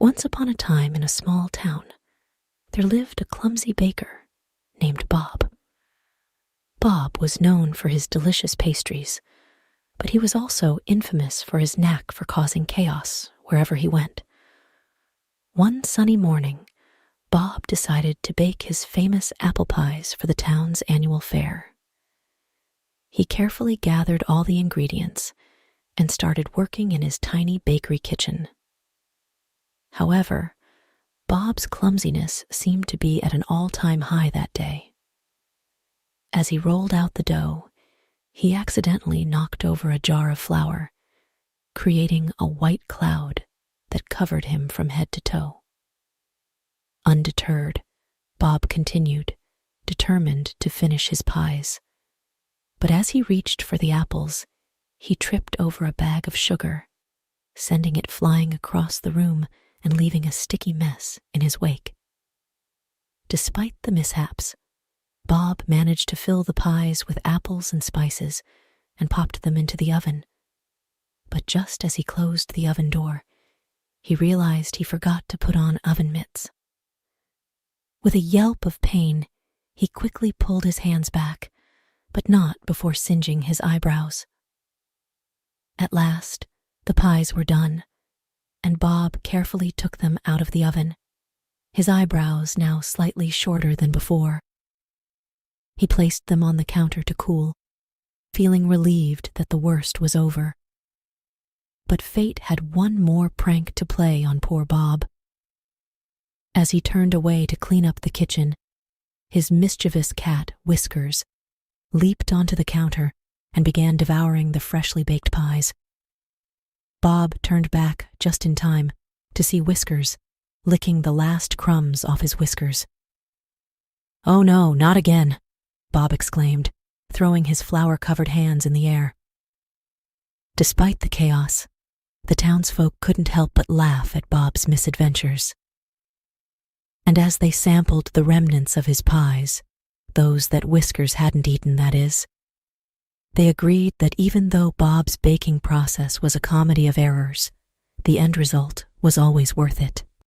Once upon a time in a small town, there lived a clumsy baker named Bob. Bob was known for his delicious pastries, but he was also infamous for his knack for causing chaos wherever he went. One sunny morning, Bob decided to bake his famous apple pies for the town's annual fair. He carefully gathered all the ingredients and started working in his tiny bakery kitchen. However, Bob's clumsiness seemed to be at an all-time high that day. As he rolled out the dough, he accidentally knocked over a jar of flour, creating a white cloud that covered him from head to toe. Undeterred, Bob continued, determined to finish his pies. But as he reached for the apples, he tripped over a bag of sugar, sending it flying across the room and leaving a sticky mess in his wake. Despite the mishaps, Bob managed to fill the pies with apples and spices and popped them into the oven. But just as he closed the oven door, he realized he forgot to put on oven mitts. With a yelp of pain, he quickly pulled his hands back, but not before singeing his eyebrows. At last, the pies were done, and Bob carefully took them out of the oven, his eyebrows now slightly shorter than before. He placed them on the counter to cool, feeling relieved that the worst was over. But fate had one more prank to play on poor Bob. As he turned away to clean up the kitchen, his mischievous cat, Whiskers, leaped onto the counter and began devouring the freshly baked pies. Bob turned back just in time to see Whiskers licking the last crumbs off his whiskers. "Oh no, not again," Bob exclaimed, throwing his flour-covered hands in the air. Despite the chaos, the townsfolk couldn't help but laugh at Bob's misadventures. And as they sampled the remnants of his pies, those that Whiskers hadn't eaten, that is, they agreed that even though Bob's baking process was a comedy of errors, the end result was always worth it.